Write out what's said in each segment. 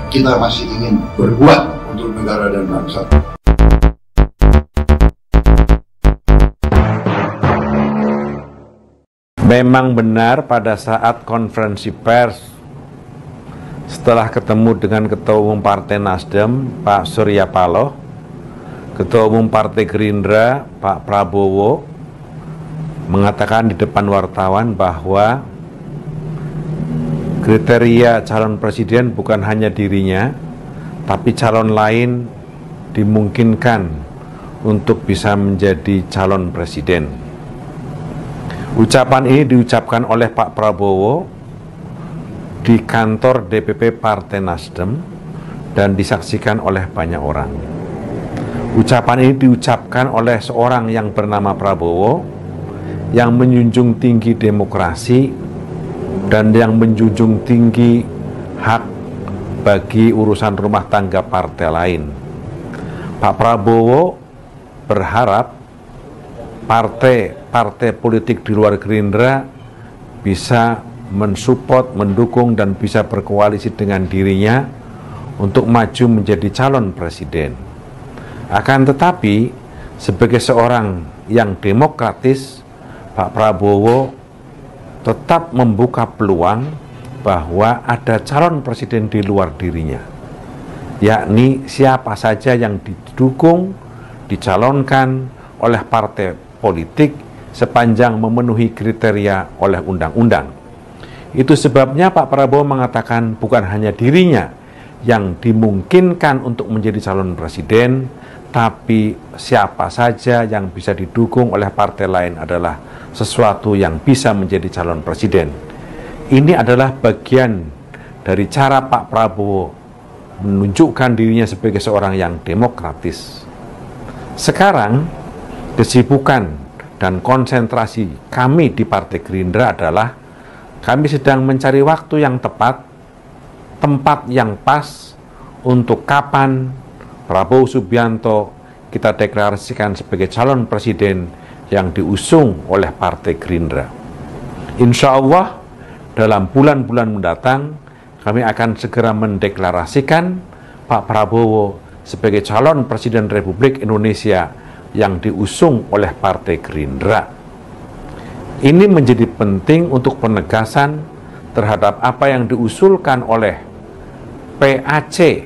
kita masih ingin berbuat untuk negara dan bangsa. Memang benar pada saat konferensi pers setelah ketemu dengan Ketua Umum Partai Nasdem, Pak Surya Paloh, Ketua Umum Partai Gerindra, Pak Prabowo, mengatakan di depan wartawan bahwa kriteria calon presiden bukan hanya dirinya, tapi calon lain dimungkinkan untuk bisa menjadi calon presiden. Ucapan ini diucapkan oleh Pak Prabowo di kantor DPP Partai Nasdem dan disaksikan oleh banyak orang. Ucapan ini diucapkan oleh seorang yang bernama Prabowo yang menjunjung tinggi demokrasi dan yang menjunjung tinggi hak bagi urusan rumah tangga partai lain. Pak Prabowo berharap partai politik di luar Gerindra bisa mensupport, mendukung, dan bisa berkoalisi dengan dirinya untuk maju menjadi calon presiden. Akan tetapi, sebagai seorang yang demokratis, Pak Prabowo tetap membuka peluang bahwa ada calon presiden di luar dirinya, yakni siapa saja yang didukung, dicalonkan oleh partai politik sepanjang memenuhi kriteria oleh undang-undang. Itu sebabnya Pak Prabowo mengatakan bukan hanya dirinya yang dimungkinkan untuk menjadi calon presiden, tapi siapa saja yang bisa didukung oleh partai lain adalah sesuatu yang bisa menjadi calon presiden. Ini adalah bagian dari cara Pak Prabowo menunjukkan dirinya sebagai seorang yang demokratis. Sekarang, kesibukan dan konsentrasi kami di Partai Gerindra adalah kami sedang mencari waktu yang tepat, tempat yang pas untuk kapan Prabowo Subianto kita deklarasikan sebagai calon presiden yang diusung oleh Partai Gerindra. Insya Allah dalam bulan-bulan mendatang kami akan segera mendeklarasikan Pak Prabowo sebagai calon presiden Republik Indonesia yang diusung oleh Partai Gerindra. Ini menjadi penting untuk penegasan terhadap apa yang diusulkan oleh PAC,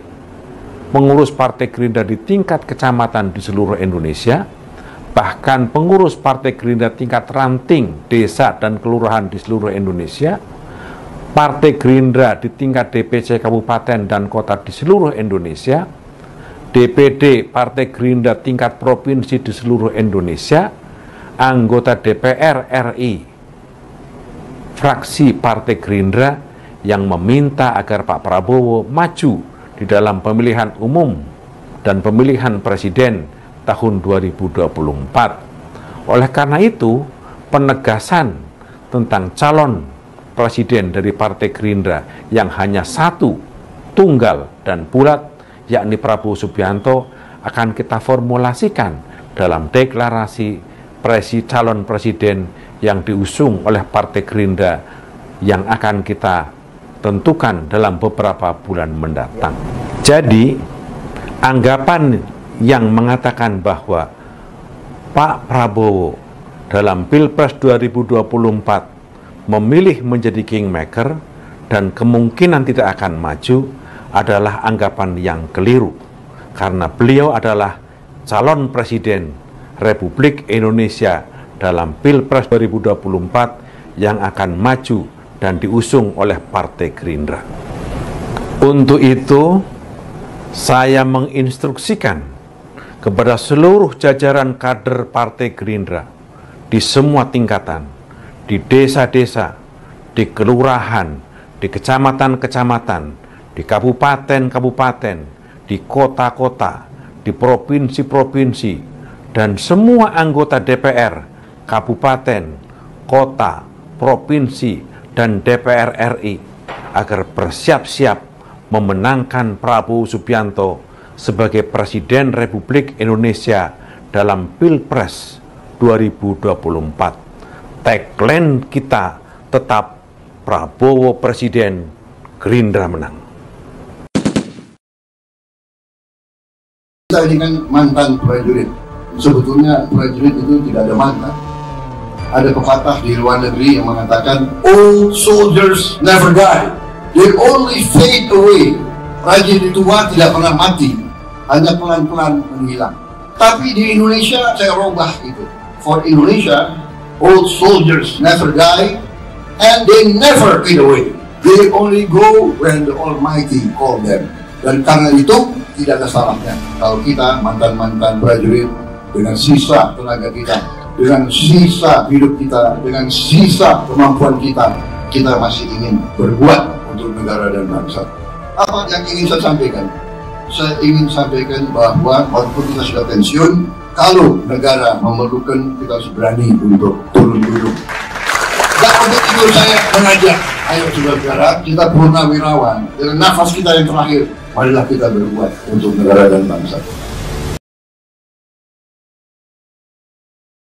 pengurus Partai Gerindra di tingkat kecamatan di seluruh Indonesia, bahkan pengurus Partai Gerindra tingkat ranting, desa, dan kelurahan di seluruh Indonesia, Partai Gerindra di tingkat DPC kabupaten dan kota di seluruh Indonesia, DPD Partai Gerindra tingkat provinsi di seluruh Indonesia, anggota DPR RI, fraksi Partai Gerindra yang meminta agar Pak Prabowo maju di dalam pemilihan umum dan pemilihan presiden tahun 2024. Oleh karena itu, penegasan tentang calon presiden dari Partai Gerindra yang hanya satu, tunggal dan bulat, yakni Prabowo Subianto, akan kita formulasikan dalam deklarasi calon presiden yang diusung oleh Partai Gerindra yang akan kita tentukan dalam beberapa bulan mendatang. Jadi, anggapan yang mengatakan bahwa Pak Prabowo dalam Pilpres 2024 memilih menjadi kingmaker dan kemungkinan tidak akan maju adalah anggapan yang keliru, karena beliau adalah calon presiden Republik Indonesia dalam Pilpres 2024 yang akan maju dan diusung oleh Partai Gerindra. Untuk itu, saya menginstruksikan kepada seluruh jajaran kader Partai Gerindra di semua tingkatan, di desa-desa, di kelurahan, di kecamatan-kecamatan, di kabupaten-kabupaten, di kota-kota, di provinsi-provinsi, dan semua anggota DPR, kabupaten, kota, provinsi, dan DPR RI agar bersiap-siap memenangkan Prabowo Subianto sebagai Presiden Republik Indonesia dalam Pilpres 2024. Tagline kita tetap Prabowo Presiden, Gerindra menang. Kita ini kan mantan prajurit. Sebetulnya prajurit itu tidak ada mantan. Ada pepatah di luar negeri yang mengatakan old soldiers never die, they only fade away. Prajurit tua tidak pernah mati, hanya pelan-pelan menghilang. Tapi di Indonesia saya robah itu. For Indonesia, old soldiers never die and they never fade away. They only go when the Almighty call them. Dan karena itu tidak ada salahnya kalau kita mantan-mantan prajurit dengan sisa tenaga kita, dengan sisa hidup kita, dengan sisa kemampuan kita, kita masih ingin berbuat untuk negara dan bangsa. Apa yang ingin saya sampaikan? Saya ingin sampaikan bahwa walaupun kita sudah pensiun, kalau negara memerlukan, kita harus berani untuk turun duduk. Dan untuk itu saya mengajak, ayo saudara, kita purnawirawan, dengan nafas kita yang terakhir, marilah kita berbuat untuk negara dan bangsa.